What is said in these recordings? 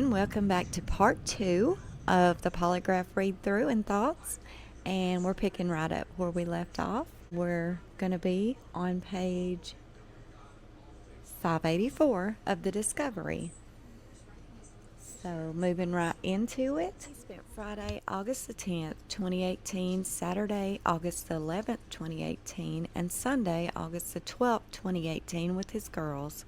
everyone. Welcome back to part 2 of the polygraph read-through and thoughts. And we're picking right up where we left off. We're going to be on page 584 of the discovery. So moving right into it. He spent Friday, August the 10th, 2018, Saturday, August the 11th, 2018, and Sunday, August the 12th, 2018 with his girls.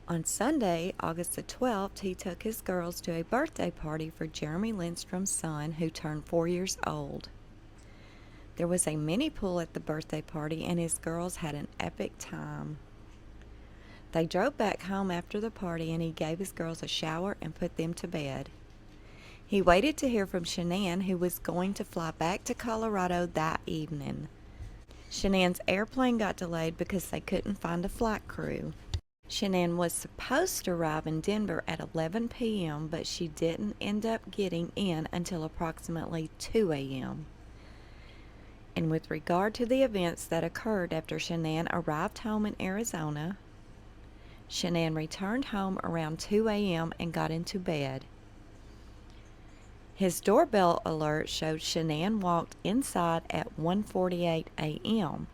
On Sunday, August the 12th, he took his girls to a birthday party for Jeremy Lindstrom's son, who turned 4 years old. There was a mini pool at the birthday party, and his girls had an epic time. They drove back home after the party, and he gave his girls a shower and put them to bed. He waited to hear from Shanann, who was going to fly back to Colorado that evening. Shanann's airplane got delayed because they couldn't find a flight crew. Shanann was supposed to arrive in Denver at 11 p.m., but she didn't end up getting in until approximately 2 a.m. And with regard to the events that occurred after Shanann arrived home in Arizona, Shanann returned home around 2 a.m. and got into bed. His doorbell alert showed Shanann walked inside at 1:48 a.m.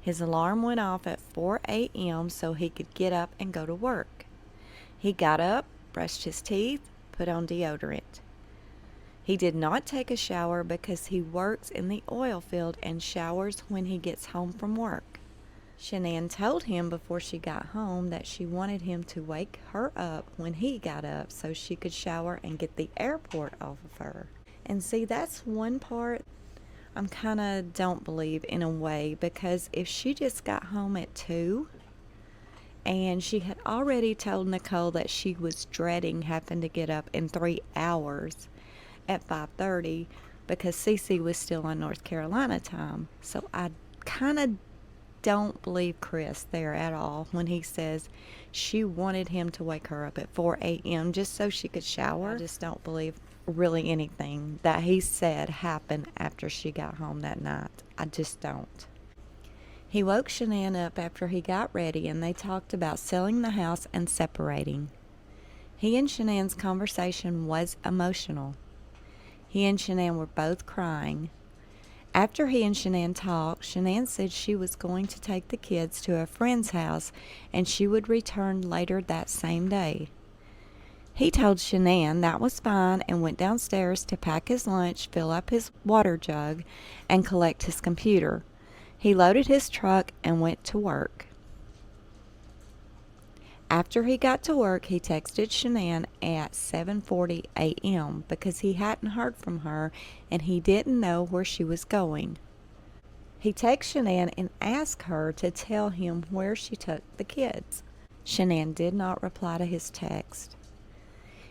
His alarm went off at 4 a.m. so he could get up and go to work. He got up, brushed his teeth, put on deodorant. He did not take a shower because he works in the oil field and showers when he gets home from work. Shanann told him before she got home that she wanted him to wake her up when he got up so she could shower and get the airport off of her. And see, that's one part I'm kind of don't believe in a way, because if she just got home at 2 and she had already told Nicole that she was dreading having to get up in 3 hours at 5:30 because Cece was still on North Carolina time. So I kind of don't believe Chris there at all when he says she wanted him to wake her up at 4 a.m. just so she could shower. I just don't believe really anything that he said happened after she got home that night. I just don't. He woke Shanann up after he got ready, and they talked about selling the house and separating. He and Shanann's conversation was emotional. He and Shanann were both crying. After he and Shanann talked, Shanann said she was going to take the kids to a friend's house and she would return later that same day. He told Shanann that was fine and went downstairs to pack his lunch, fill up his water jug, and collect his computer. He loaded his truck and went to work. After he got to work, he texted Shanann at 7:40 a.m. because he hadn't heard from her and he didn't know where she was going. He texted Shanann and asked her to tell him where she took the kids. Shanann did not reply to his text.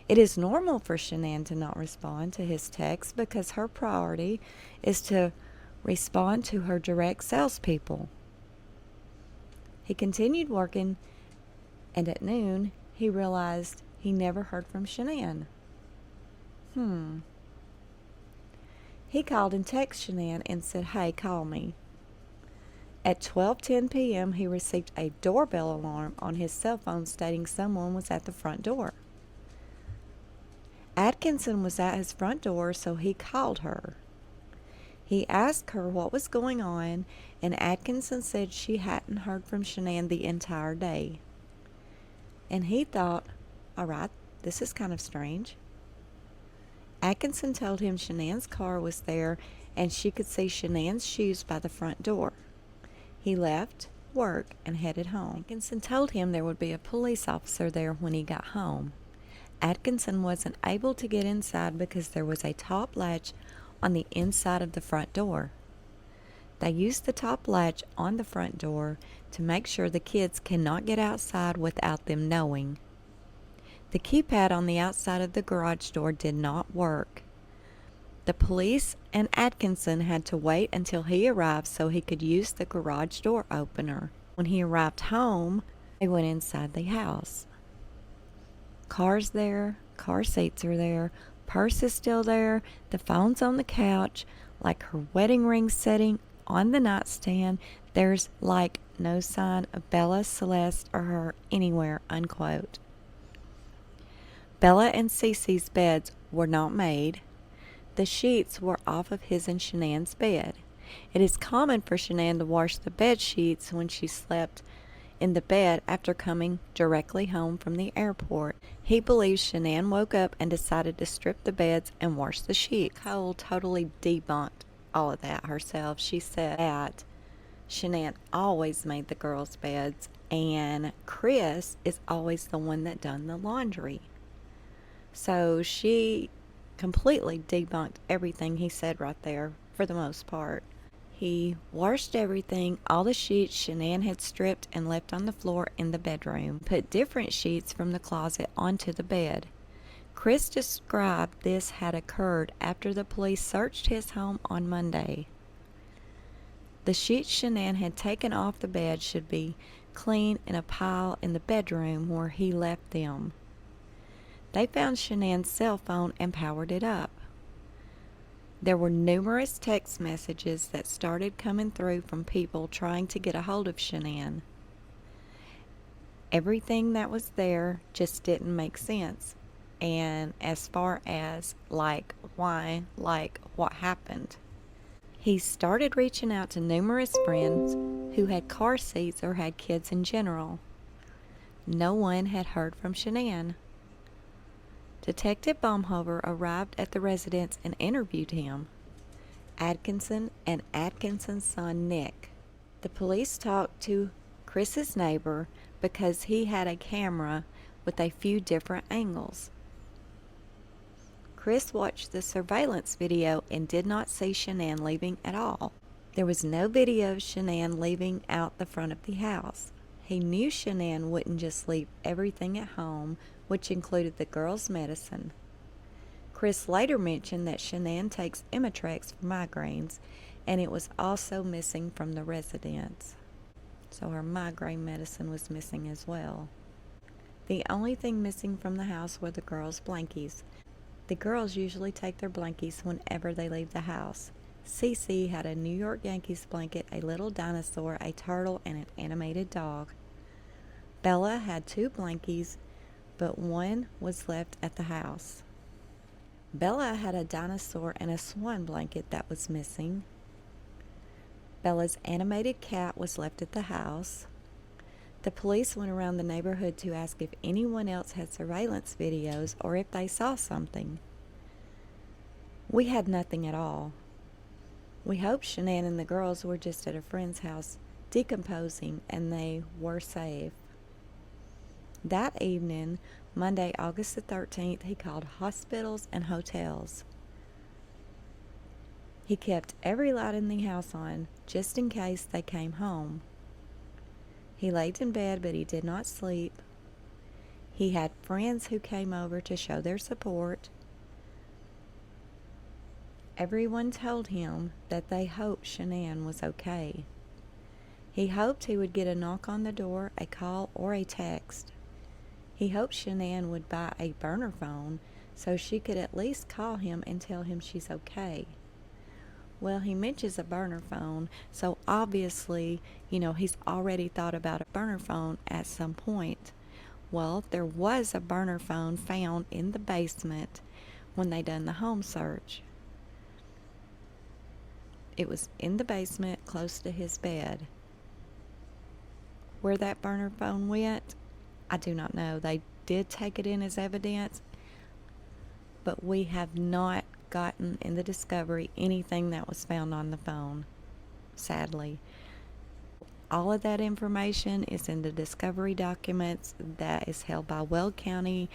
It is normal for Shanann to not respond to his text because her priority is to respond to her direct salespeople. He continued working, and at noon, he realized he never heard from Shanann. He called and texted Shanann and said, "Hey, call me." At 12:10 p.m., he received a doorbell alarm on his cell phone stating someone was at the front door. Atkinson was at his front door, so he called her. He asked her what was going on, and Atkinson said she hadn't heard from Shanann the entire day. And he thought, all right, this is kind of strange. Atkinson told him Shanann's car was there and she could see Shanann's shoes by the front door. He left work and headed home. Atkinson told him there would be a police officer there when he got home. Atkinson wasn't able to get inside because there was a top latch on the inside of the front door. They used the top latch on the front door to make sure the kids cannot get outside without them knowing. The keypad on the outside of the garage door did not work. The police and Atkinson had to wait until he arrived so he could use the garage door opener. When he arrived home, they went inside the house. Car's there, car seats are there, purse is still there, the phone's on the couch, like her wedding ring sitting on the nightstand. There's like no sign of Bella, Celeste, or her anywhere, unquote. Bella and Cece's beds were not made. The sheets were off of his and Shanann's bed. It is common for Shanann to wash the bed sheets when she slept in the bed after coming directly home from the airport. He believes Shanann woke up and decided to strip the beds and wash the sheets. Cole totally debunked all of that herself. She said that Shanann always made the girls' beds and Chris is always the one that done the laundry. So she completely debunked everything he said right there for the most part. He washed everything, all the sheets Shanann had stripped and left on the floor in the bedroom, put different sheets from the closet onto the bed. Chris described this had occurred after the police searched his home on Monday. The sheets Shanann had taken off the bed should be clean in a pile in the bedroom where he left them. They found Shanann's cell phone and powered it up. There were numerous text messages that started coming through from people trying to get a hold of Shanann. Everything that was there just didn't make sense. And as far as why, what happened. He started reaching out to numerous friends who had car seats or had kids in general. No one had heard from Shanann. Detective Baumhover arrived at the residence and interviewed him, Atkinson and Atkinson's son Nick. The police talked to Chris's neighbor because he had a camera with a few different angles. Chris watched the surveillance video and did not see Shanann leaving at all. There was no video of Shanann leaving out the front of the house. He knew Shanann wouldn't just leave everything at home, which included the girls' medicine. Chris later mentioned that Shanann takes Imitrex for migraines, and it was also missing from the residence. So her migraine medicine was missing as well. The only thing missing from the house were the girls' blankies. The girls usually take their blankies whenever they leave the house. Cece had a New York Yankees blanket, a little dinosaur, a turtle, and an animated dog. Bella had 2 blankies, but one was left at the house. Bella had a dinosaur and a swan blanket that was missing. Bella's animated cat was left at the house. The police went around the neighborhood to ask if anyone else had surveillance videos or if they saw something. We had nothing at all. We hoped Shanann and the girls were just at a friend's house decomposing and they were safe. That evening, Monday, August the 13th, he called hospitals and hotels. He kept every light in the house on, just in case they came home. He laid in bed, but he did not sleep. He had friends who came over to show their support. Everyone told him that they hoped Shanann was okay. He hoped he would get a knock on the door, a call, or a text. He hoped Shanann would buy a burner phone so she could at least call him and tell him she's okay. Well, he mentions a burner phone, so obviously, he's already thought about a burner phone at some point. Well, there was a burner phone found in the basement when they done the home search. It was in the basement close to his bed. Where that burner phone went, I do not know. They did take it in as evidence, but we have not gotten in the discovery anything that was found on the phone, sadly. All of that information is in the discovery documents that is held by Weld County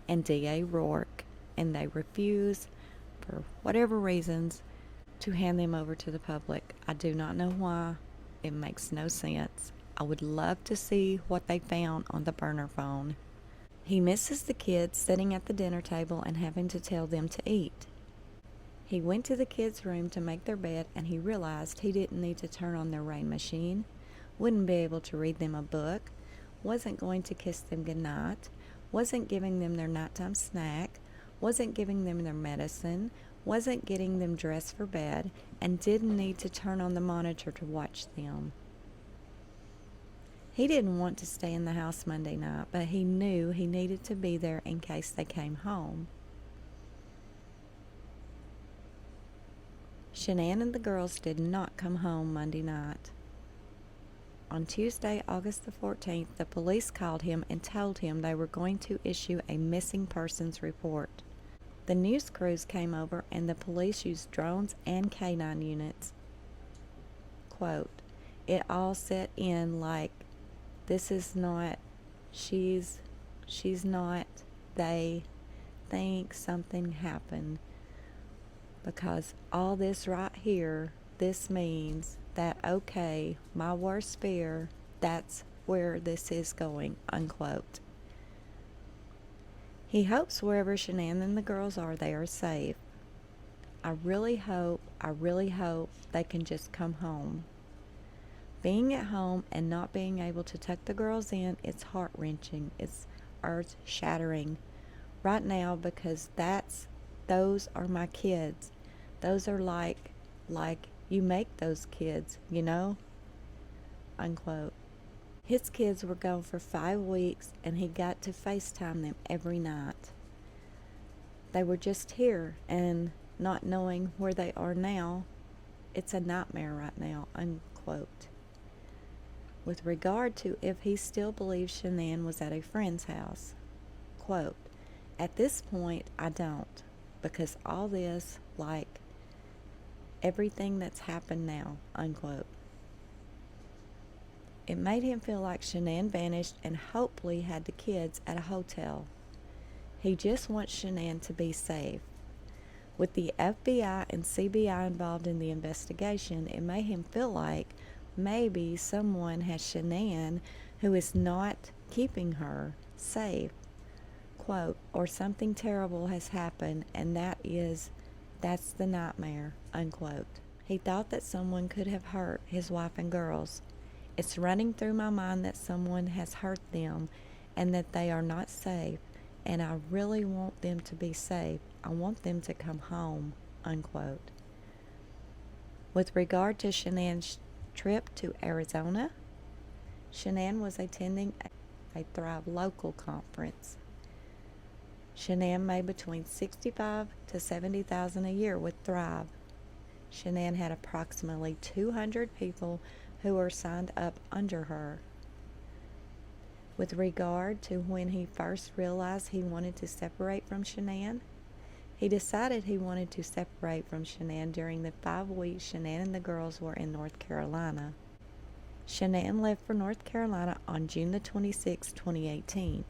and DA Rourke, and they refuse, for whatever reasons, to hand them over to the public. I do not know why. It makes no sense. I would love to see what they found on the burner phone. He misses the kids sitting at the dinner table and having to tell them to eat. He went to the kids' room to make their bed and he realized he didn't need to turn on their rain machine, wouldn't be able to read them a book, wasn't going to kiss them goodnight, wasn't giving them their nighttime snack, wasn't giving them their medicine, wasn't getting them dressed for bed, and didn't need to turn on the monitor to watch them. He didn't want to stay in the house Monday night, but he knew he needed to be there in case they came home. Shanann and the girls did not come home Monday night. On Tuesday, August the 14th, the police called him and told him they were going to issue a missing persons report. The news crews came over and the police used drones and canine units. Quote, "It all set in like, this is not, she's not, they think something happened. Because all this right here, this means that, okay, my worst fear, that's where this is going," unquote. He hopes wherever Shanann and the girls are, they are safe. I really hope they can just come home. Being at home and not being able to tuck the girls in, it's heart-wrenching. It's earth-shattering right now because those are my kids. Those are like you make those kids, you know? Unquote. His kids were gone for 5 weeks and he got to FaceTime them every night. They were just here, and not knowing where they are now, it's a nightmare right now, unquote. With regard to if he still believes Shanann was at a friend's house, quote, "At this point, I don't, because all this, like everything that's happened now," unquote. It made him feel like Shanann vanished and hopefully had the kids at a hotel. He just wants Shanann to be safe. With the FBI and CBI involved in the investigation, it made him feel like maybe someone has Shanann who is not keeping her safe, quote, "or something terrible has happened, and that's the nightmare," unquote. He thought that someone could have hurt his wife and girls. "It's running through my mind that someone has hurt them and that they are not safe, and I really want them to be safe. I want them to come home," unquote. With regard to Shanann's trip to Arizona, Shanann was attending a Thrive Local conference. Shanann made between $65,000 to $70,000 a year with Thrive. Shanann had approximately 200 people who were signed up under her. With regard to when he first realized he wanted to separate from Shanann, he decided he wanted to separate from Shanann during the 5 weeks Shanann and the girls were in North Carolina. Shanann left for North Carolina on June the 26th, 2018.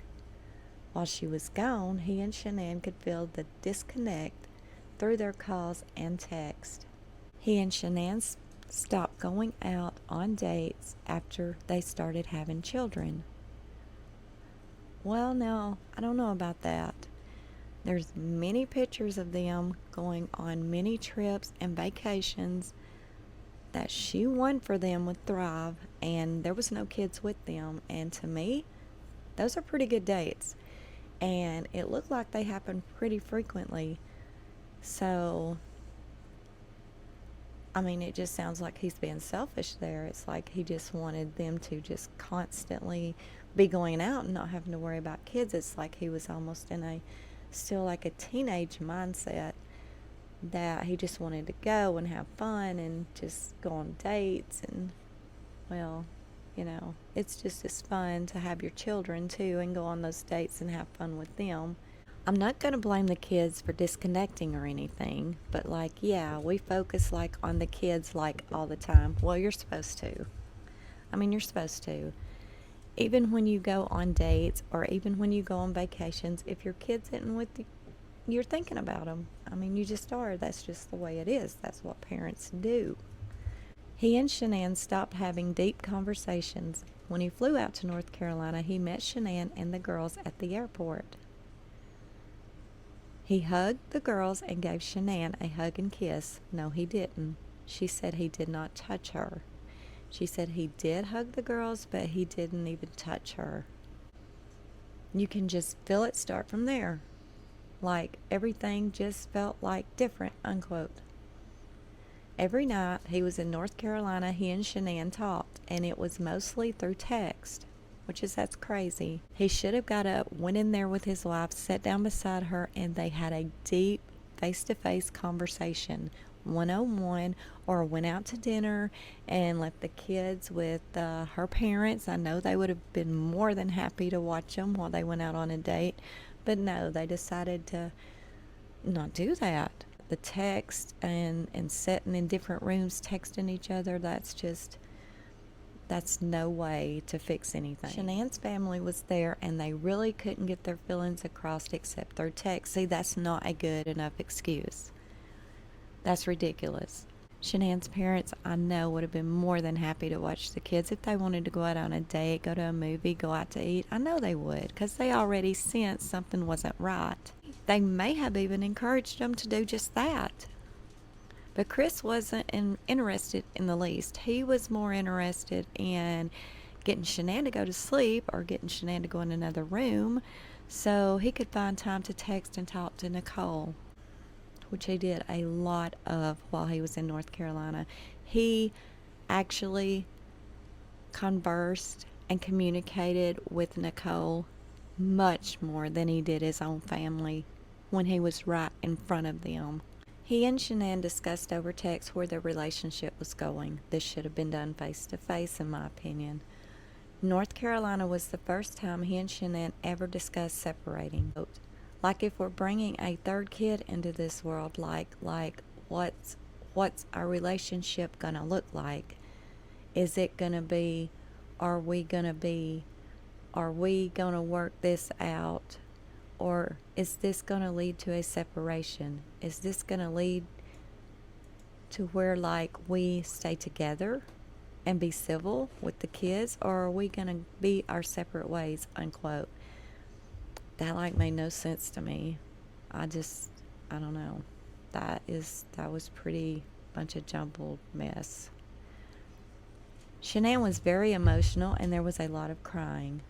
While she was gone, he and Shanann could feel the disconnect through their calls and text. He and Shanann stopped going out on dates after they started having children. Well, now, I don't know about that. There's many pictures of them going on many trips and vacations that she won for them with Thrive, and there was no kids with them. And to me, those are pretty good dates. And it looked like they happened pretty frequently. So, I mean, it just sounds like he's being selfish there. It's like he just wanted them to just constantly be going out and not having to worry about kids. It's like he was almost in still like a teenage mindset, that he just wanted to go and have fun and just go on dates. And, well, you know, it's just as fun to have your children too and go on those dates and have fun with them. I'm not going to blame the kids for disconnecting or anything, but like, yeah, we focus like on the kids like all the time. Well, you're supposed to. I mean, you're supposed to. Even when you go on dates or even when you go on vacations, if your kid's sitting with you, you're thinking about them. I mean, you just are. That's just the way it is. That's what parents do. He and Shanann stopped having deep conversations. When he flew out to North Carolina, he met Shanann and the girls at the airport. He hugged the girls and gave Shanann a hug and kiss. No, he didn't. She said he did not touch her. She said he did hug the girls, but he didn't even touch her. You can just feel it start from there. Like everything just felt like different, unquote. Every night he was in North Carolina, he and Shanann talked, and it was mostly through text, that's crazy. He should have got up, went in there with his wife, sat down beside her, and they had a deep face-to-face conversation, one-on-one, or went out to dinner and left the kids with her parents. I know they would have been more than happy to watch them while they went out on a date, but no, they decided to not do that. The text and sitting in different rooms texting each other, that's no way to fix anything. Shanann's family was there and they really couldn't get their feelings across except through text. See, that's not a good enough excuse. That's ridiculous. Shanann's parents, I know, would have been more than happy to watch the kids if they wanted to go out on a date, go to a movie, go out to eat. I know they would, because they already sensed something wasn't right. They may have even encouraged them to do just that. But Chris wasn't interested in the least. He was more interested in getting Shanann to go to sleep or getting Shanann to go in another room so he could find time to text and talk to Nicole, which he did a lot of while he was in North Carolina. He actually conversed and communicated with Nicole much more than he did his own family when he was right in front of them. He and Shanann discussed over text where their relationship was going. This should have been done face to face, in my opinion. North Carolina was the first time he and Shanann ever discussed separating. Like if we're bringing a third kid into this world, like what's our relationship gonna look like? Is it gonna be, are we gonna work this out? Or is this going to lead to a separation? Is this going to lead to where, like, we stay together and be civil with the kids? Or are we going to be our separate ways, unquote? That, like, made no sense to me. I don't know. That was pretty bunch of jumbled mess. Shanann was very emotional and there was a lot of crying.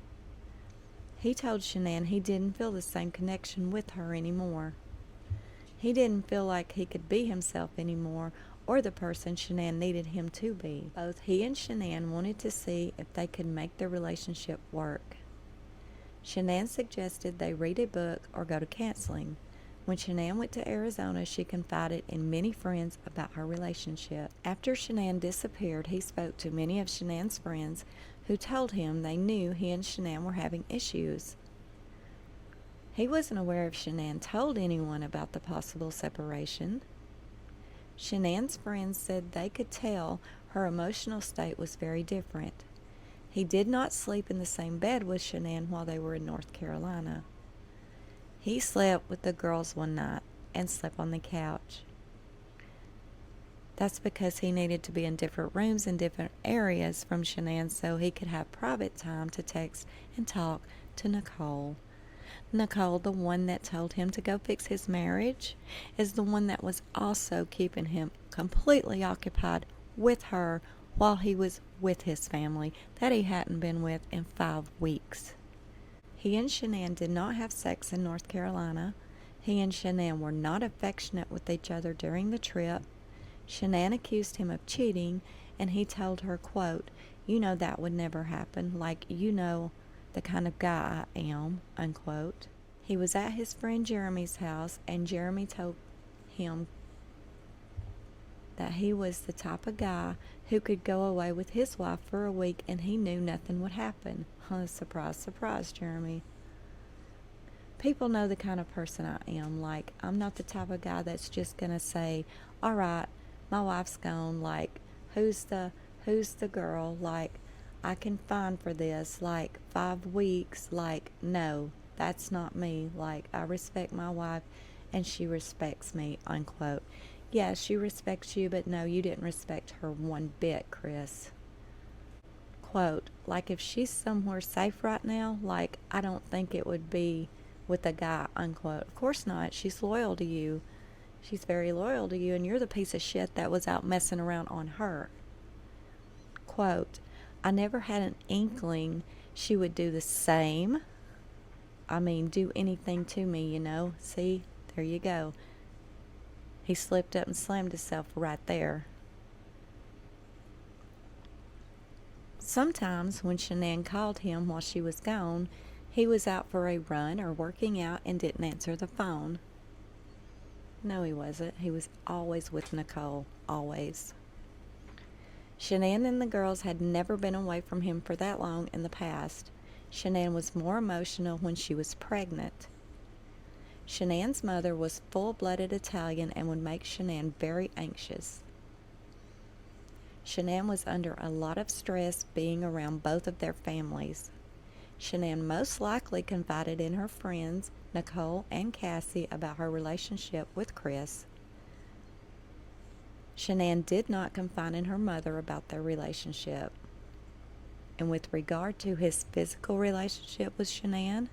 He told Shanann he didn't feel the same connection with her anymore. He didn't feel like he could be himself anymore or the person Shanann needed him to be. Both he and Shanann wanted to see if they could make their relationship work. Shanann suggested they read a book or go to counseling. When Shanann went to Arizona, she confided in many friends about her relationship. After Shanann disappeared, he spoke to many of Shanann's friends who told him they knew he and Shanann were having issues. He wasn't aware if Shanann told anyone about the possible separation. Shanann's friends said they could tell her emotional state was very different. He did not sleep in the same bed with Shanann while they were in North Carolina. He slept with the girls one night and slept on the couch. That's because he needed to be in different rooms in different areas from Shanann so he could have private time to text and talk to Nicole. Nicole, the one that told him to go fix his marriage, is the one that was also keeping him completely occupied with her while he was with his family that he hadn't been with in 5 weeks. He and Shanann did not have sex in North Carolina. He and Shanann were not affectionate with each other during the trip. Shanann accused him of cheating, and he told her, quote, "You know that would never happen, like you know the kind of guy I am," unquote. He was at his friend Jeremy's house, and Jeremy told him that he was the type of guy who could go away with his wife for a week and he knew nothing would happen. Surprise, surprise, Jeremy. People know the kind of person I am. Like, I'm not the type of guy that's just gonna say, all right, my wife's gone, like, who's the girl, like, I can find for this, like, 5 weeks, like, no, that's not me. Like, I respect my wife and she respects me, unquote. Yeah, she respects you, but no, you didn't respect her one bit, Chris. Quote, like, if she's somewhere safe right now, like, I don't think it would be with a guy, unquote. Of course not. She's loyal to you. She's very loyal to you, and you're the piece of shit that was out messing around on her. Quote, I never had an inkling she would do the same. I mean, do anything to me, you know. See, there you go. He slipped up and slammed himself right there. Sometimes when Shanann called him while she was gone, he was out for a run or working out and didn't answer the phone. No, he wasn't. He was always with Nicole. Always. Shanann and the girls had never been away from him for that long in the past. Shanann was more emotional when she was pregnant. Shanann's mother was full-blooded Italian and would make Shanann very anxious. Shanann was under a lot of stress being around both of their families. Shanann most likely confided in her friends, Nicole and Cassie, about her relationship with Chris. Shanann did not confide in her mother about their relationship. And with regard to his physical relationship with Shanann,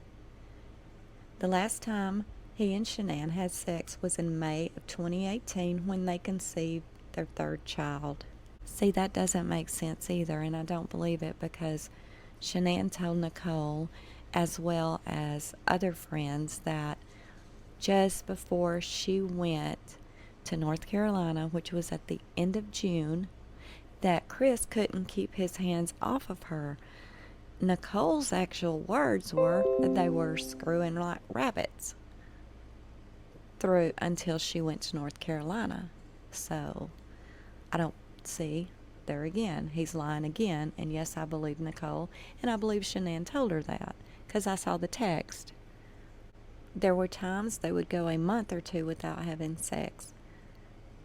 the last time he and Shanann had sex was in May of 2018 when they conceived their third child. See, that doesn't make sense either, and I don't believe it because Shanann told Nicole, as well as other friends, that just before she went to North Carolina, which was at the end of June, that Chris couldn't keep his hands off of her. Nicole's actual words were that they were screwing like rabbits through until she went to North Carolina. So, I don't see, there again, he's lying again. And yes, I believe Nicole, and I believe Shanann told her that, because I saw the text. There were times they would go a month or two without having sex.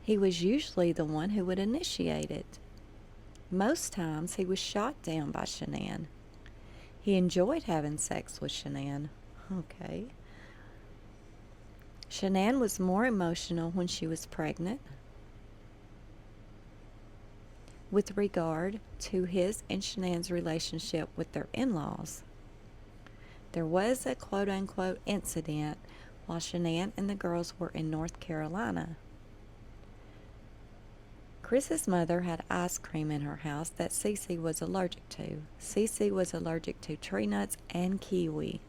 He was usually the one who would initiate it. Most times he was shot down by Shanann. He enjoyed having sex with Shanann. Okay. Shanann was more emotional when she was pregnant. With regard to his and Shanann's relationship with their in-laws, there was a quote-unquote incident while Shanann and the girls were in North Carolina. Chris's mother had ice cream in her house that Cece was allergic to. Cece was allergic to tree nuts and kiwi.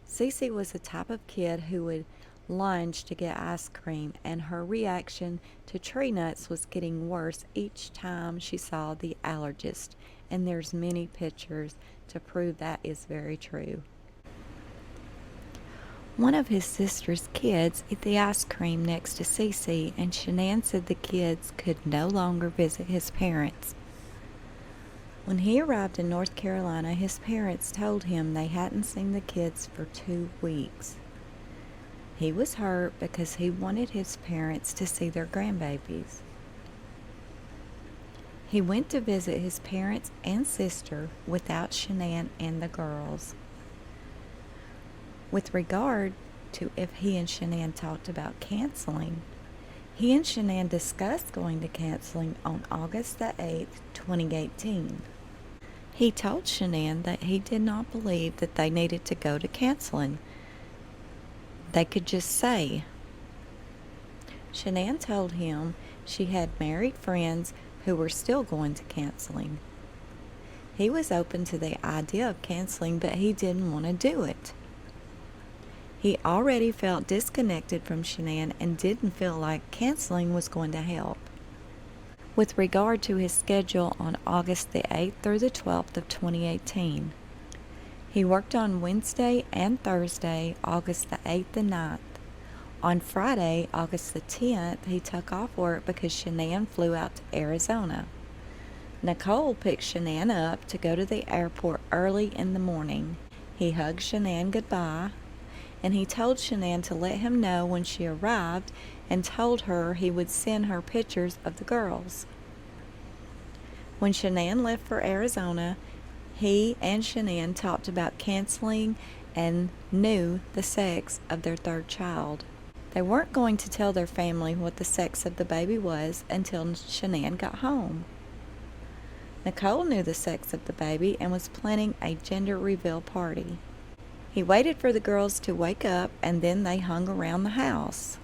Cece was the type of kid who would lunge to get ice cream, and her reaction to tree nuts was getting worse each time she saw the allergist, and there's many pictures to prove that is very true. One of his sister's kids ate the ice cream next to Cece, and Shanann said the kids could no longer visit his parents. When he arrived in North Carolina, his parents told him they hadn't seen the kids for 2 weeks. He was hurt because he wanted his parents to see their grandbabies. He went to visit his parents and sister without Shanann and the girls. With regard to if he and Shanann talked about canceling, he and Shanann discussed going to canceling on August the 8th, 2018. He told Shanann that he did not believe that they needed to go to canceling. They could just say. Shanann told him she had married friends who were still going to canceling. He was open to the idea of canceling, but he didn't want to do it. He already felt disconnected from Shanann and didn't feel like canceling was going to help. With regard to his schedule on August the 8th through the 12th of 2018, he worked on Wednesday and Thursday, August the 8th and 9th. On Friday, August the 10th, he took off work because Shanann flew out to Arizona. Nicole picked Shanann up to go to the airport early in the morning. He hugged Shanann goodbye, and he told Shanann to let him know when she arrived and told her he would send her pictures of the girls. When Shanann left for Arizona, he and Shanann talked about canceling and knew the sex of their third child. They weren't going to tell their family what the sex of the baby was until Shanann got home. Nicole knew the sex of the baby and was planning a gender reveal party. He waited for the girls to wake up, and then they hung around the house.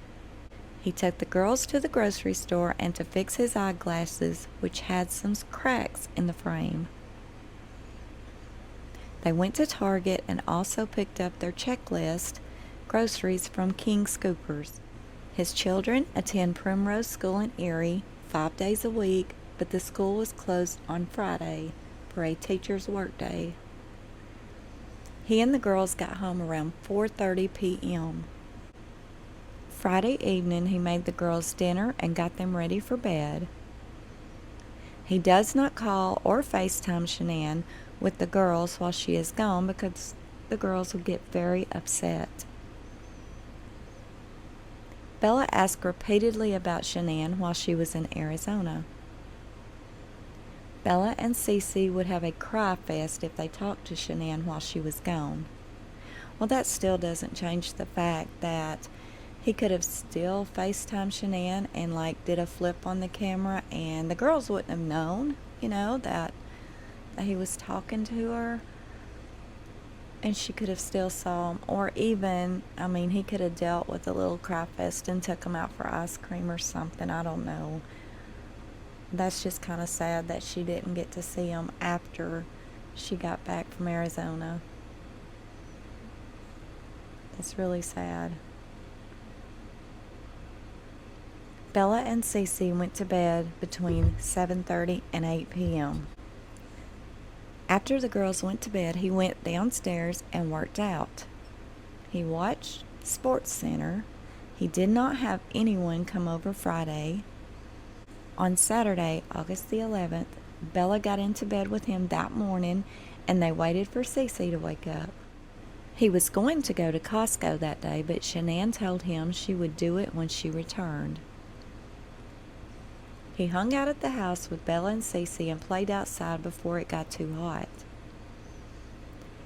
He took the girls to the grocery store and to fix his eyeglasses, which had some cracks in the frame. They went to Target and also picked up their checklist groceries from King Scoopers. His children attend Primrose School in Erie 5 days a week, but the school was closed on Friday for a teacher's workday. He and the girls got home around 4:30 p.m. Friday evening, he made the girls dinner and got them ready for bed. He does not call or FaceTime Shanann with the girls while she is gone because the girls will get very upset. Bella asked repeatedly about Shanann while she was in Arizona. Bella and Cece would have a cry fest if they talked to Shanann while she was gone. Well, that still doesn't change the fact that he could have still FaceTimed Shanann and did a flip on the camera, and the girls wouldn't have known, that he was talking to her, and she could have still saw him. Or even, he could have dealt with a little cry fest and took him out for ice cream or something. I don't know. That's just kind of sad that she didn't get to see him after she got back from Arizona. It's really sad. Bella and Cece went to bed between 7:30 and 8 p.m. After the girls went to bed, he went downstairs and worked out. He watched Sports Center. He did not have anyone come over Friday. On Saturday, August the 11th, Bella got into bed with him that morning, and they waited for Cece to wake up. He was going to go to Costco that day, but Shanann told him she would do it when she returned. He hung out at the house with Bella and Cece and played outside before it got too hot.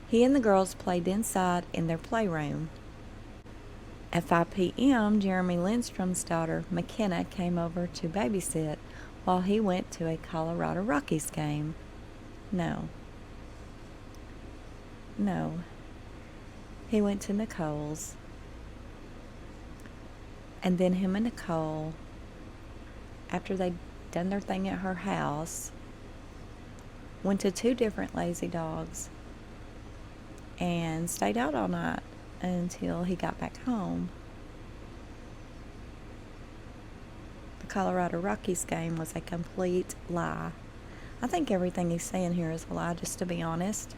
He and the girls played inside in their playroom. At 5 p.m., Jeremy Lindstrom's daughter, McKenna, came over to babysit while he went to a Colorado Rockies game. No. He went to Nicole's. And then him and Nicole, after they'd done their thing at her house, went to 2 different Lazy Dogs and stayed out all night until he got back home. The Colorado Rockies game was a complete lie. I think everything he's saying here is a lie, just to be honest.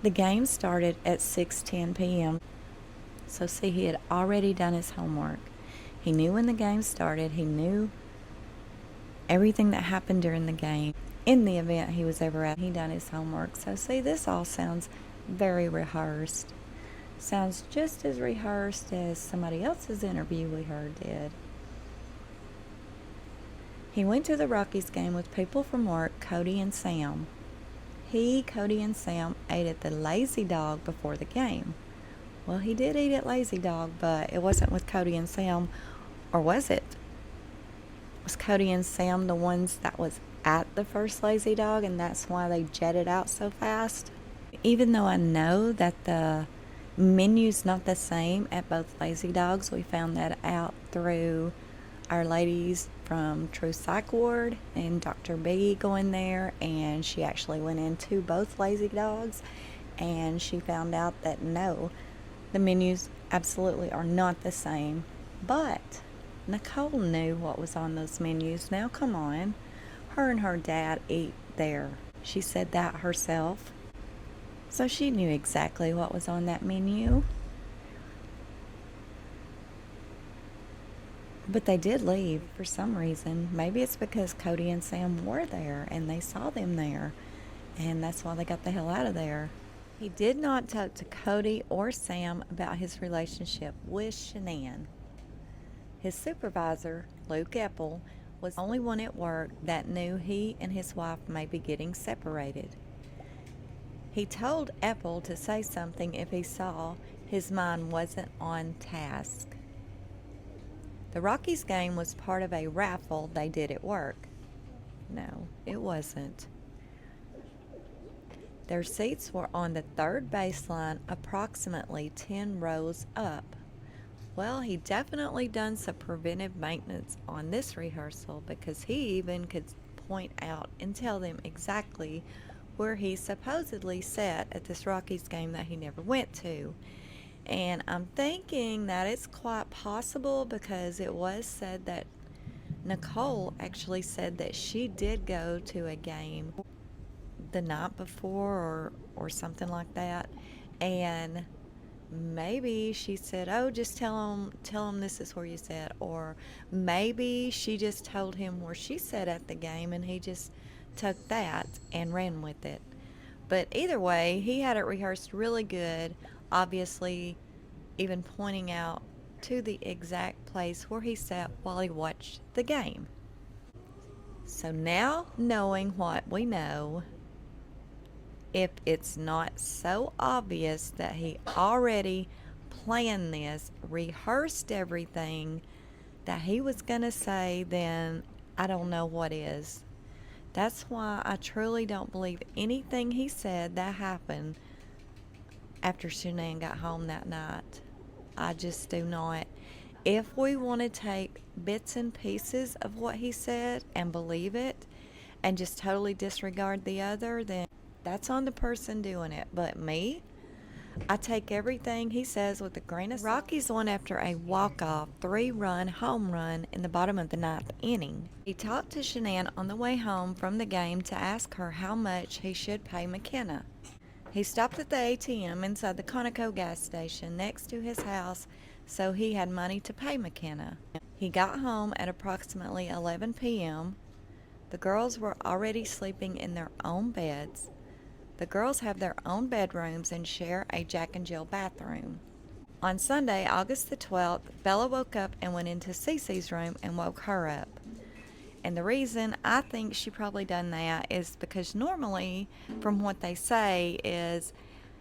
The game started at 6:10 p.m. So see, he had already done his homework. He knew when the game started. He knew everything that happened during the game. In the event he was ever at, he done his homework. So see, this all sounds very rehearsed. Sounds just as rehearsed as somebody else's interview we heard did. He went to the Rockies game with people from work, Cody and Sam. Cody and Sam ate at the Lazy Dog before the game. Well, he did eat at Lazy Dog, but it wasn't with Cody and Sam, or was it? Was Cody and Sam the ones that was at the first Lazy Dog, and that's why they jetted out so fast? Even though I know that the menu's not the same at both Lazy Dogs, we found that out through our ladies from True Psych Ward and Dr. B going there, and she actually went into both Lazy Dogs, and she found out that no, the menus absolutely are not the same. But Nicole knew what was on those menus. Now, come on. Her and her dad eat there. She said that herself. So she knew exactly what was on that menu. But they did leave for some reason. Maybe it's because Cody and Sam were there and they saw them there, and that's why they got the hell out of there. He did not talk to Cody or Sam about his relationship with Shanann. His supervisor, Luke Epple, was the only one at work that knew he and his wife may be getting separated. He told Epple to say something if he saw his mind wasn't on task. The Rockies game was part of a raffle they did at work. No, it wasn't. Their seats were on the third baseline, approximately 10 rows up. Well, he definitely done some preventive maintenance on this rehearsal, because he even could point out and tell them exactly where he supposedly sat at this Rockies game that he never went to. And I'm thinking that it's quite possible, because it was said that Nicole actually said that she did go to a game the night before or something like that, and maybe she said, "Oh, just tell him this is where you sat," or maybe she just told him where she sat at the game, and he just took that and ran with it. But either way, he had it rehearsed really good, obviously, even pointing out to the exact place where he sat while he watched the game. So now, knowing what we know, if it's not so obvious that he already planned this, rehearsed everything that he was going to say, then I don't know what is. That's why I truly don't believe anything he said that happened after Shanann got home that night. I just do not. If we want to take bits and pieces of what he said and believe it and just totally disregard the other, then that's on the person doing it. But me, I take everything he says with a grain of salt. Rockies won after a walk-off 3-run home run in the bottom of the 9th inning. He talked to Shanann on the way home from the game to ask her how much he should pay McKenna. He stopped at the ATM inside the Conoco gas station next to his house, so he had money to pay McKenna. He got home at approximately 11 p.m. The girls were already sleeping in their own beds. The girls have their own bedrooms and share a Jack and Jill bathroom. On Sunday, August the 12th, Bella woke up and went into Cece's room and woke her up. And the reason I think she probably done that is because normally, from what they say, is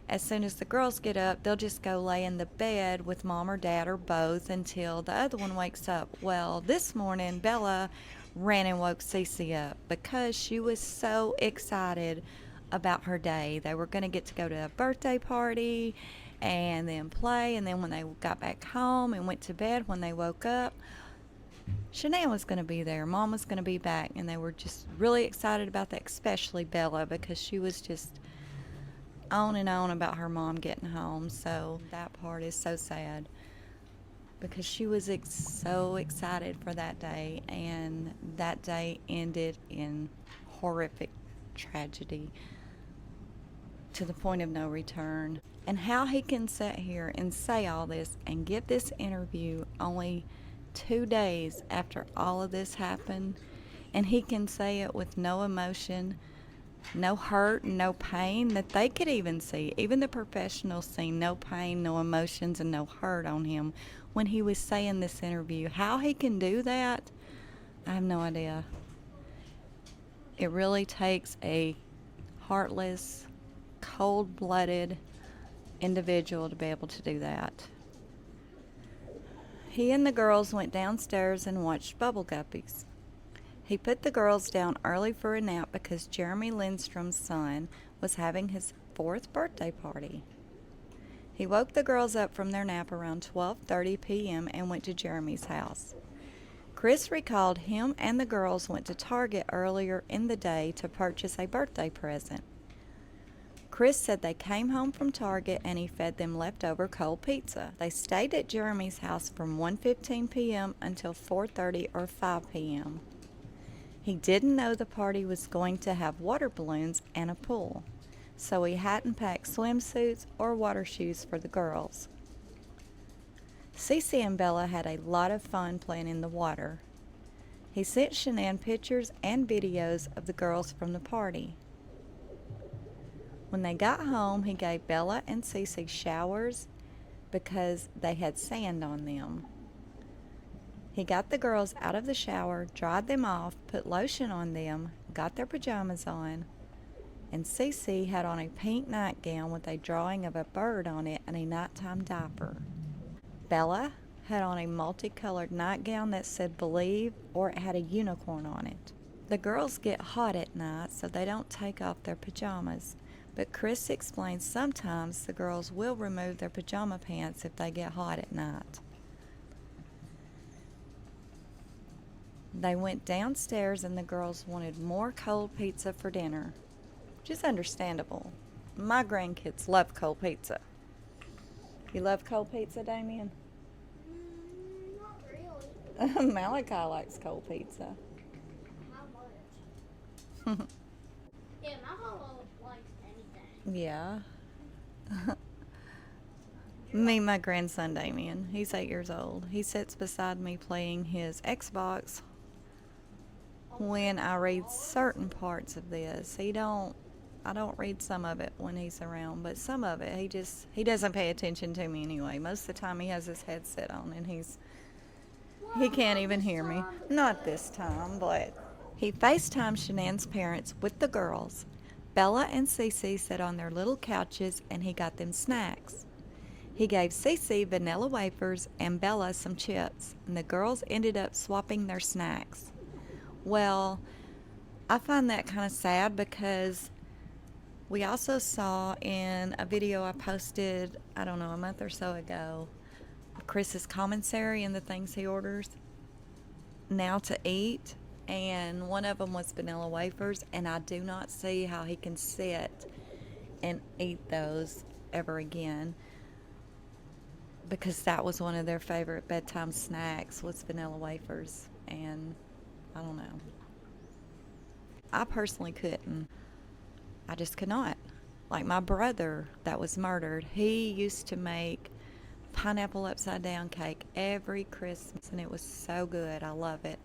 as soon as the girls get up, they'll just go lay in the bed with mom or dad or both until the other one wakes up. Well, this morning, Bella ran and woke Cece up because she was so excited about her day. They were going to get to go to a birthday party and then play, and then when they got back home and went to bed, when they woke up, Shanann was going to be there, Mom was going to be back, and they were just really excited about that, especially Bella, because she was just on and on about her mom getting home. So that part is so sad because she was so excited for that day, and that day ended in horrific tragedy to the point of no return. And how he can sit here and say all this and give this interview only 2 days after all of this happened, and he can say it with no emotion, no hurt, no pain that they could even see. Even the professionals see no pain, no emotions, and no hurt on him when he was saying this interview. How he can do that, I have no idea. It really takes a heartless, cold-blooded individual to be able to do that. He and the girls went downstairs and watched Bubble Guppies. He put the girls down early for a nap because Jeremy Lindstrom's son was having his 4th birthday party. He woke the girls up from their nap around 12:30 p.m. and went to Jeremy's house. Chris recalled him and the girls went to Target earlier in the day to purchase a birthday present. Chris said they came home from Target and he fed them leftover cold pizza. They stayed at Jeremy's house from 1:15 p.m. until 4:30 or 5 p.m. He didn't know the party was going to have water balloons and a pool, so he hadn't packed swimsuits or water shoes for the girls. Cece and Bella had a lot of fun playing in the water. He sent Shanann pictures and videos of the girls from the party. When they got home, he gave Bella and Cece showers because they had sand on them. He got the girls out of the shower, dried them off, put lotion on them, got their pajamas on, and Cece had on a pink nightgown with a drawing of a bird on it and a nighttime diaper. Bella had on a multicolored nightgown that said Believe, or it had a unicorn on it. The girls get hot at night, so they don't take off their pajamas, but Chris explains sometimes the girls will remove their pajama pants if they get hot at night. They went downstairs and the girls wanted more cold pizza for dinner, which is understandable. My grandkids love cold pizza. You love cold pizza, Damien? Not really. Malachi likes cold pizza. How much? Yeah, my mom likes anything. Yeah. Me, my grandson Damien, he's 8 years old. He sits beside me playing his Xbox when I read certain parts of this. I don't read some of it when he's around, but some of it he doesn't pay attention to me anyway. Most of the time he has his headset on and he can't even hear me. Not this time, but he FaceTimed Shanann's parents with the girls. Bella and Cece sat on their little couches and he got them snacks. He gave Cece vanilla wafers and Bella some chips, and the girls ended up swapping their snacks. Well, I find that kind of sad because we also saw in a video I posted, I don't know, a month or so ago, Chris's commentary and the things he orders now to eat, and one of them was vanilla wafers, and I do not see how he can sit and eat those ever again, because that was one of their favorite bedtime snacks was vanilla wafers, and I don't know. I personally couldn't. I just could not. Like my brother that was murdered, he used to make pineapple upside down cake every Christmas, and it was so good. I love it.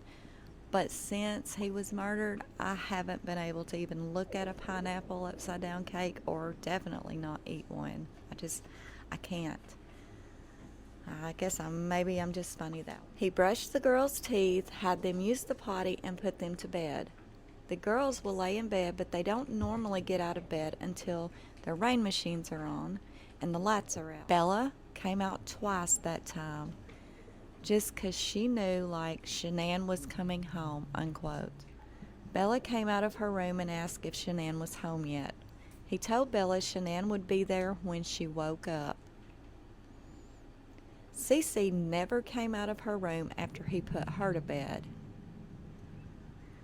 But since he was murdered, I haven't been able to even look at a pineapple upside down cake or definitely not eat one. I can't. I guess maybe I'm just funny though. He brushed the girls' teeth, had them use the potty, and put them to bed. The girls will lay in bed, but they don't normally get out of bed until their rain machines are on and the lights are out. Bella came out twice that time, just 'cause she knew, like, Shanann was coming home, unquote. Bella came out of her room and asked if Shanann was home yet. He told Bella Shanann would be there when she woke up. Cece never came out of her room after he put her to bed.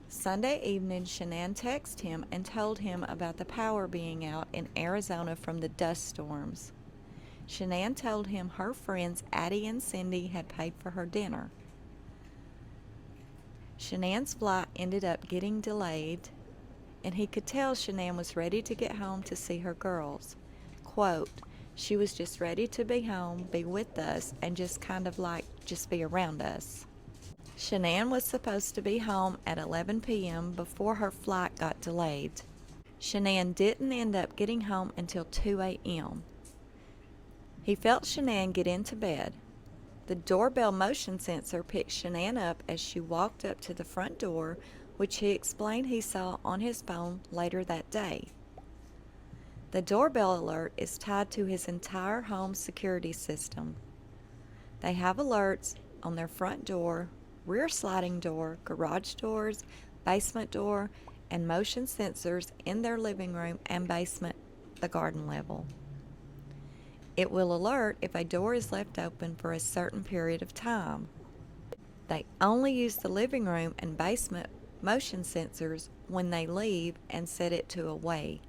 Sunday evening, Shanann texted him and told him about the power being out in Arizona from the dust storms. Shanann told him her friends Addie and Cindy had paid for her dinner. Shanann's flight ended up getting delayed, and he could tell Shanann was ready to get home to see her girls. Quote, she was just ready to be home, be with us, and just kind of like just be around us. Shanann was supposed to be home at 11 p.m. before her flight got delayed. Shanann didn't end up getting home until 2 a.m. He felt Shanann get into bed. The doorbell motion sensor picked Shanann up as she walked up to the front door, which he explained he saw on his phone later that day. The doorbell alert is tied to his entire home security system. They have alerts on their front door, rear sliding door, garage doors, basement door, and motion sensors in their living room and basement, the garden level. It will alert if a door is left open for a certain period of time. They only use the living room and basement motion sensors when they leave and set it to away.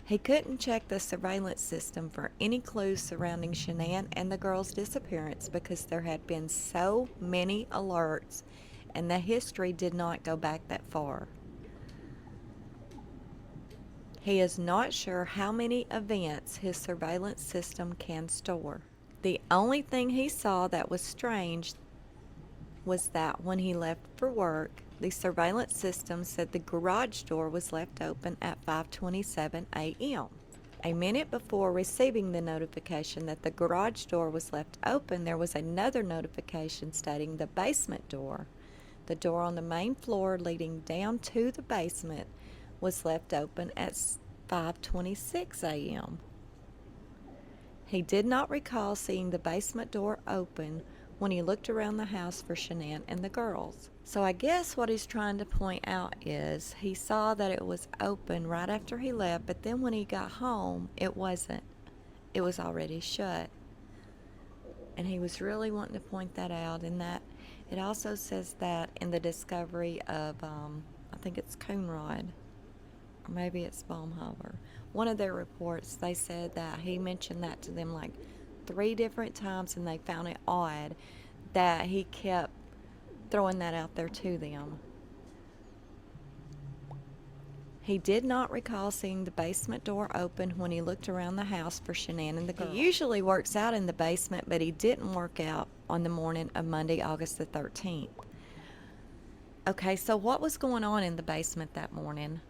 He couldn't check the surveillance system for any clues surrounding Shanann and the girls' disappearance because there had been so many alerts and the history did not go back that far. He is not sure how many events his surveillance system can store. The only thing he saw that was strange was that when he left for work, the surveillance system said the garage door was left open at 5:27 a.m. A minute before receiving the notification that the garage door was left open, there was another notification stating the basement door, the door on the main floor leading down to the basement, was left open at 5:26 a.m. He did not recall seeing the basement door open when he looked around the house for Shanann and the girls. So I guess what he's trying to point out is he saw that it was open right after he left, but then when he got home, it wasn't. It was already shut. And he was really wanting to point that out, and that it also says that in the discovery of, I think it's Coonrod, or maybe it's Baumhover. One of their reports, they said that he mentioned that to them like 3 different times, and they found it odd that he kept throwing that out there to them. He did not recall seeing the basement door open when he looked around the house for Shanann and the girl. He usually works out in the basement, but he didn't work out on the morning of Monday, August the 13th. Okay, so what was going on in the basement that morning?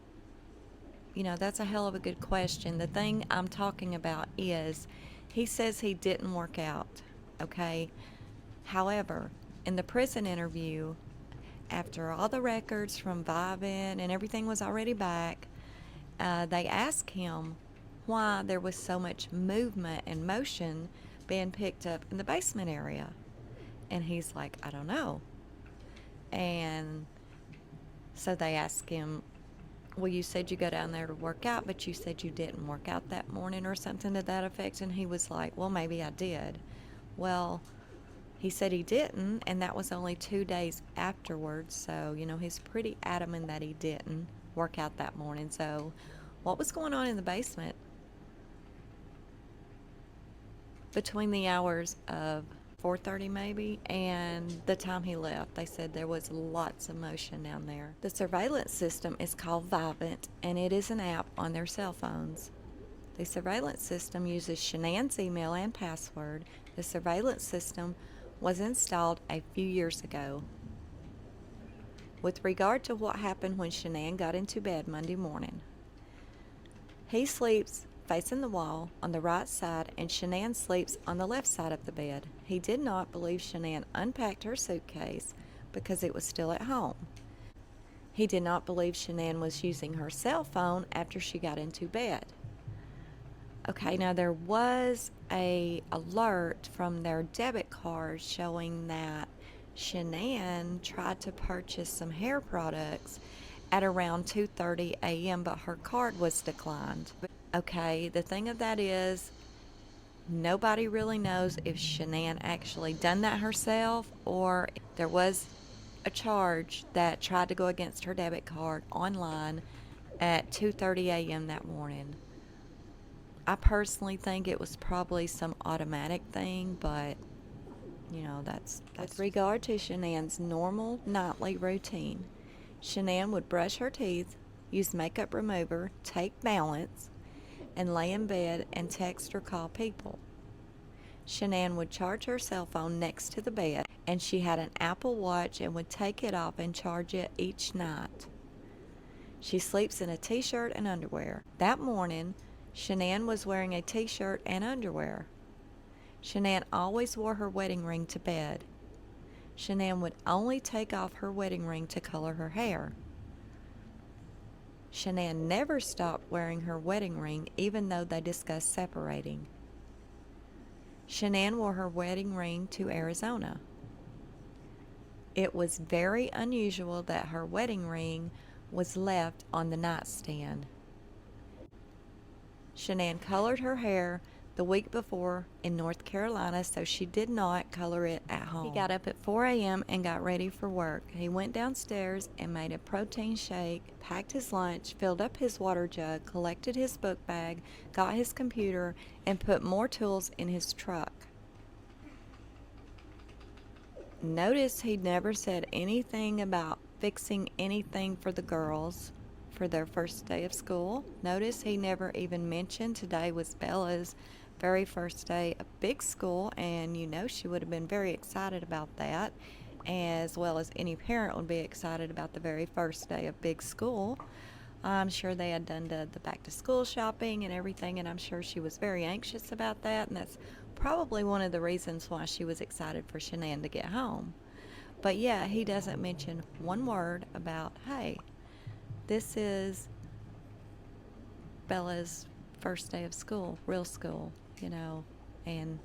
You know, that's a hell of a good question. The thing I'm talking about is he says he didn't work out, okay? However, in the prison interview, after all the records from Vivint and everything was already back, they asked him why there was so much movement and motion being picked up in the basement area. And he's like, I don't know. And so they asked him, well, you said you go down there to work out, but you said you didn't work out that morning or something to that effect. And he was like, well, maybe I did. Well, he said he didn't, and that was only 2 days afterwards. So, you know, he's pretty adamant that he didn't work out that morning. So, what was going on in the basement between the hours of 4:30 maybe and the time he left? They said there was lots of motion down there. The surveillance system is called Vivint, and it is an app on their cell phones. The surveillance system uses Shanann's email and password. The surveillance system was installed a few years ago. With regard to what happened when Shanann got into bed Monday morning, he sleeps facing the wall on the right side, and Shanann sleeps on the left side of the bed. He did not believe Shanann unpacked her suitcase because it was still at home. He did not believe Shanann was using her cell phone after she got into bed. Okay, now there was a alert from their debit card showing that Shanann tried to purchase some hair products at around 2:30 a.m., but her card was declined. Okay, the thing of that is, nobody really knows if Shanann actually done that herself, or there was a charge that tried to go against her debit card online at 2:30 a.m. that morning. I personally think it was probably some automatic thing, but you know, that's with regard to Shanann's normal nightly routine. Shanann would brush her teeth, use makeup remover, take balance, and lay in bed and text or call people. Shanann would charge her cell phone next to the bed, and she had an Apple Watch and would take it off and charge it each night. She sleeps in a t-shirt and underwear. That morning, Shanann was wearing a t-shirt and underwear. Shanann always wore her wedding ring to bed. Shanann would only take off her wedding ring to color her hair. Shanann never stopped wearing her wedding ring even though they discussed separating. Shanann wore her wedding ring to Arizona. It was very unusual that her wedding ring was left on the nightstand. Shanann colored her hair the week before in North Carolina, so she did not color it at home. He got up at 4 a.m. and got ready for work. He went downstairs and made a protein shake, packed his lunch, filled up his water jug, collected his book bag, got his computer, and put more tools in his truck. Notice he never said anything about fixing anything for the girls for their first day of school. Notice he never even mentioned today was Bella's very first day of big school, and you know she would have been very excited about that, as well as any parent would be excited about the very first day of big school. I'm sure they had done the back to school shopping and everything, and I'm sure she was very anxious about that, and that's probably one of the reasons why she was excited for Shanann to get home. But yeah, he doesn't mention one word about, hey, this is Bella's first day of school, real school, you know, and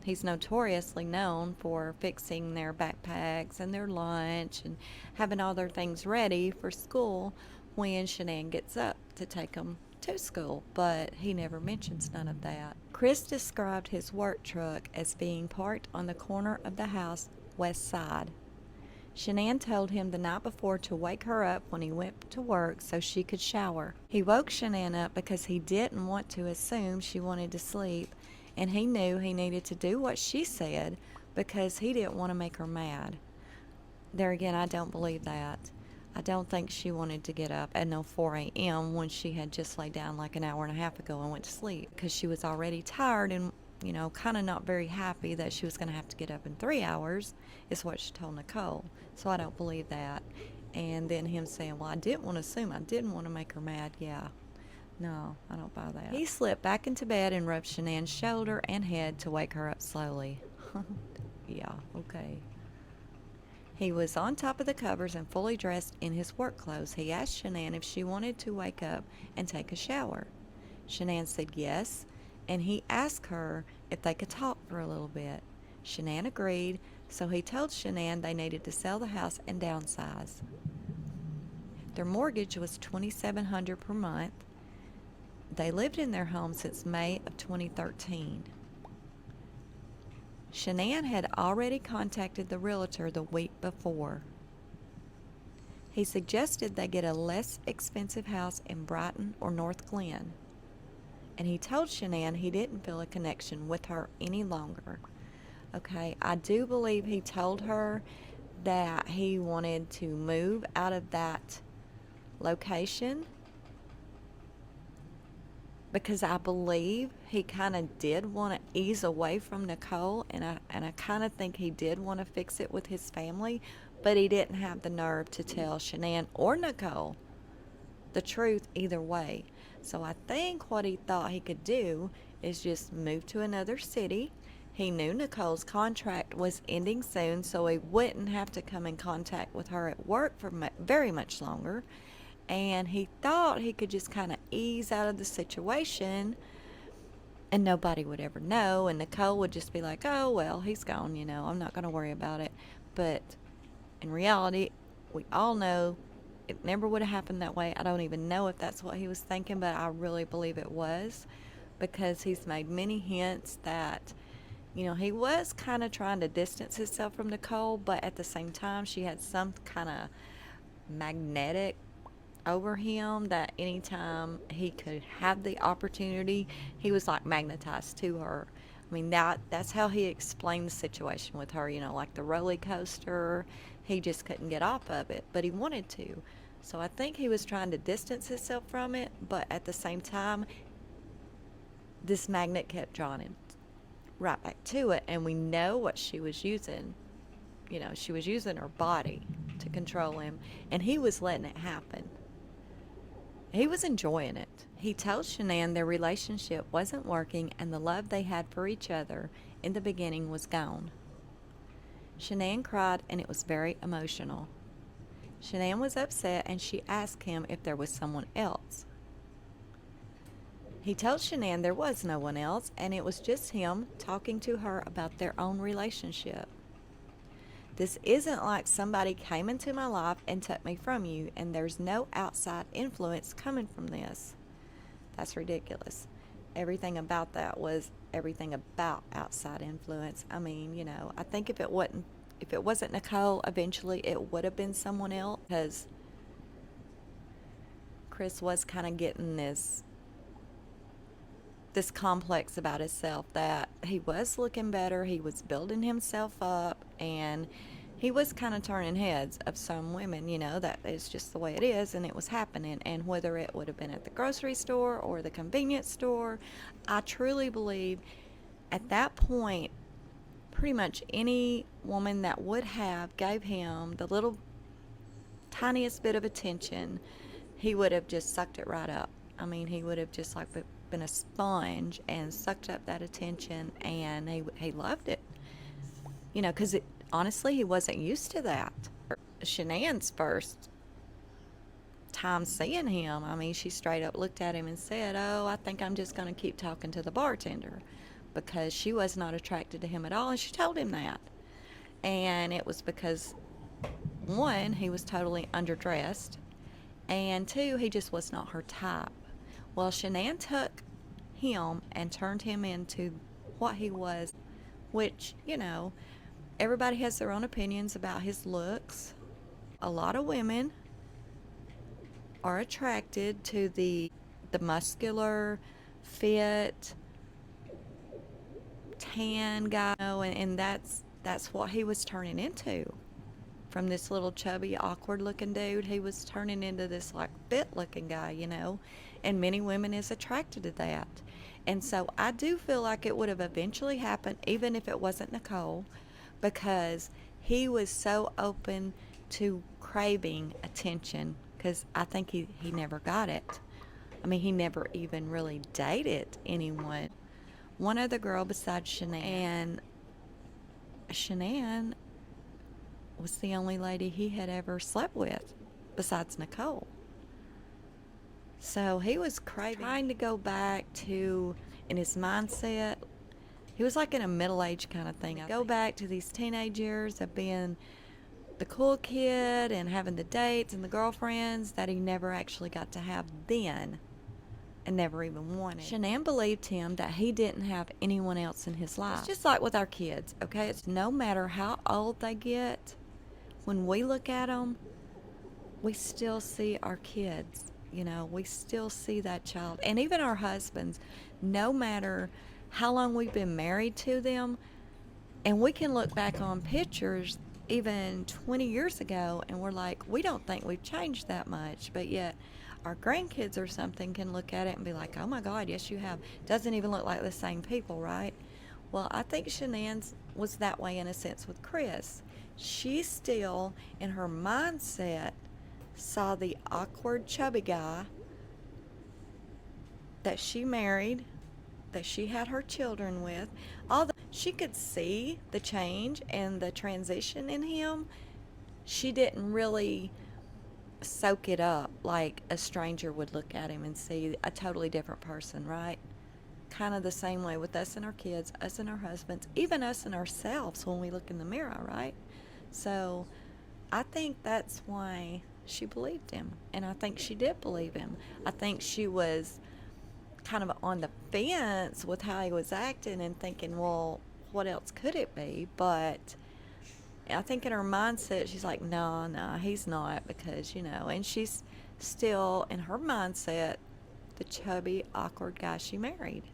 he's notoriously known for fixing their backpacks and their lunch and having all their things ready for school when Shanann gets up to take them to school, but he never mentions none of that. Chris described his work truck as being parked on the corner of the house west side. Shanann told him the night before to wake her up when he went to work so she could shower. He woke Shanann up because he didn't want to assume she wanted to sleep, and he knew he needed to do what she said, because he didn't want to make her mad. There again, I don't believe that. I don't think she wanted to get up at no 4 a.m. when she had just laid down like an hour and a half ago and went to sleep, because she was already tired and, kind of not very happy that she was going to have to get up in 3 hours, is what she told Nicole. So I don't believe that. And then him saying, well, I didn't want to assume. I didn't want to make her mad. Yeah. No, I don't buy that. He slipped back into bed and rubbed Shanann's shoulder and head to wake her up slowly. Yeah, okay. He was on top of the covers and fully dressed in his work clothes. He asked Shanann if she wanted to wake up and take a shower. Shanann said yes, and he asked her if they could talk for a little bit. Shanann agreed, so he told Shanann they needed to sell the house and downsize. Their mortgage was $2,700 per month. They lived in their home since May of 2013. Shanann had already contacted the realtor the week before. He suggested they get a less expensive house in Brighton or North Glen, and he told Shanann he didn't feel a connection with her any longer. Okay, I do believe he told her that he wanted to move out of that location, because I believe he kind of did want to ease away from Nicole, and I kind of think he did want to fix it with his family, but he didn't have the nerve to tell Shanann or Nicole the truth either way. So I think what he thought he could do is just move to another city. He knew Nicole's contract was ending soon, so he wouldn't have to come in contact with her at work for very much longer. And he thought he could just kind of ease out of the situation and nobody would ever know, and Nicole would just be like, oh, well, he's gone, I'm not going to worry about it. But in reality, we all know it never would have happened that way. I don't even know if that's what he was thinking, but I really believe it was, because he's made many hints that, he was kind of trying to distance himself from Nicole, but at the same time, she had some kind of magnetic over him that anytime he could have the opportunity, he was like magnetized to her. I mean, that's how he explained the situation with her, like the roller coaster. He just couldn't get off of it, but he wanted to. So I think he was trying to distance himself from it, but at the same time, this magnet kept drawing him right back to it, and we know what she was using. She was using her body to control him, and he was letting it happen. He was enjoying it. He told Shanann their relationship wasn't working and the love they had for each other in the beginning was gone. Shanann cried and it was very emotional. Shanann was upset and she asked him if there was someone else. He told Shanann there was no one else and it was just him talking to her about their own relationship. This isn't like somebody came into my life and took me from you, and there's no outside influence coming from this. That's ridiculous. Everything about that was everything about outside influence. I mean, I think if it wasn't Nicole, eventually it would have been someone else, because Chris was kind of getting this complex about himself, that he was looking better, he was building himself up, and he was kind of turning heads of some women, that is just the way it is, and it was happening. And whether it would have been at the grocery store or the convenience store, I truly believe at that point, pretty much any woman that would have gave him the little tiniest bit of attention, he would have just sucked it right up. I mean, he would have just like been a sponge and sucked up that attention, and he loved it, because honestly he wasn't used to that. Shanann's first time seeing him, I mean, she straight up looked at him and said, oh, I think I'm just going to keep talking to the bartender, because she was not attracted to him at all, and she told him that. And it was because, one, he was totally underdressed, and two, he just was not her type. Well, Shanann took him and turned him into what he was, which, everybody has their own opinions about his looks. A lot of women are attracted to the muscular, fit, tan guy, and that's that's what he was turning into. From this little chubby, awkward looking dude, he was turning into this like fit looking guy, you know, and many women is attracted to that. And so I do feel like it would have eventually happened, even if it wasn't Nicole, because he was so open to craving attention, because I think he never got it. I mean, he never even really dated anyone. One other girl besides Shanann, and Shanann was the only lady he had ever slept with besides Nicole. So he was craving, trying to go back to, in his mindset, he was like in a middle age kind of thing. Go back to these teenage years of being the cool kid and having the dates and the girlfriends that he never actually got to have then and never even wanted. Shanann believed him that he didn't have anyone else in his life. It's just like with our kids, okay? It's no matter how old they get, when we look at them, we still see our kids. You know, we still see that child. And even our husbands, no matter how long we've been married to them, and we can look back on pictures even 20 years ago and we're like, we don't think we've changed that much. But yet our grandkids or something can look at it and be like, oh my God, yes you have. Doesn't even look like the same people, right? Well, I think Shanann's was that way in a sense with Chris. She still, in her mindset, saw the awkward chubby guy that she married, that she had her children with. Although she could see the change and the transition in him, she didn't really soak it up like a stranger would look at him and see a totally different person, right? Kind of the same way with us and our kids, us and our husbands, even us and ourselves when we look in the mirror, right? So I think that's why she believed him, and I think she did believe him. I think she was kind of on the fence with how he was acting and thinking, well, what else could it be? But I think in her mindset, she's like, no, he's not, because, you know, and she's still, in her mindset, the chubby, awkward guy she married.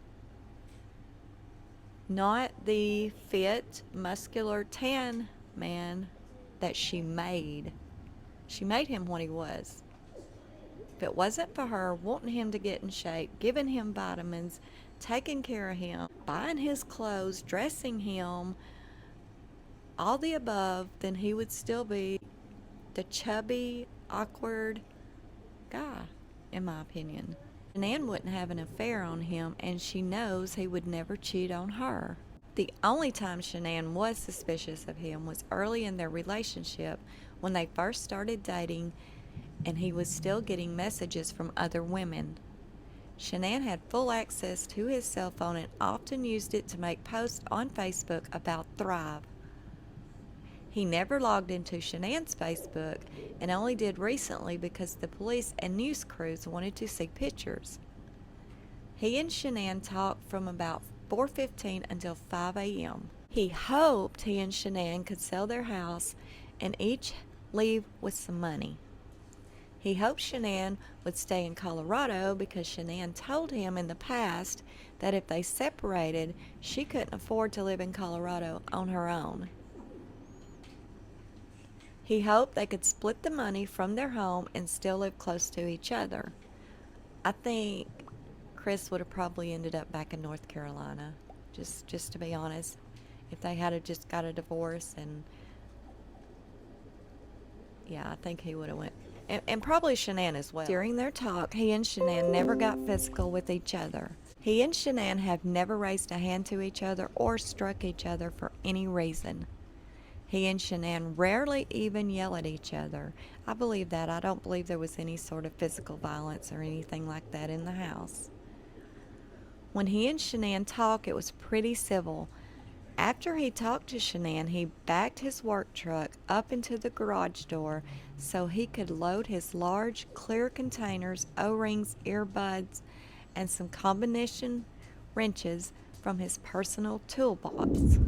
Not the fit, muscular, tan man that she made. She made him what he was. If it wasn't for her wanting him to get in shape, giving him vitamins, taking care of him, buying his clothes, dressing him, all the above, then he would still be the chubby, awkward guy, in my opinion. Shanann wouldn't have an affair on him, and she knows he would never cheat on her. The only time Shanann was suspicious of him was early in their relationship when they first started dating and he was still getting messages from other women. Shanann had full access to his cell phone and often used it to make posts on Facebook about Thrive. He never logged into Shanann's Facebook and only did recently because the police and news crews wanted to see pictures. He and Shanann talked from about 4:15 until 5 a.m. He hoped he and Shanann could sell their house and each leave with some money. He hoped Shanann would stay in Colorado because Shanann told him in the past that if they separated, she couldn't afford to live in Colorado on her own. He hoped they could split the money from their home and still live close to each other. I think Chris would have probably ended up back in North Carolina, just to be honest, if they had just got a divorce. And yeah, I think he would have went, and probably Shanann as well. During their talk, he and Shanann never got physical with each other. He and Shanann have never raised a hand to each other or struck each other for any reason. He and Shanann rarely even yell at each other. I believe that. I don't believe there was any sort of physical violence or anything like that in the house. When he and Shanann talked, it was pretty civil. After he talked to Shanann, he backed his work truck up into the garage door so he could load his large clear containers, O-rings, earbuds, and some combination wrenches from his personal toolbox.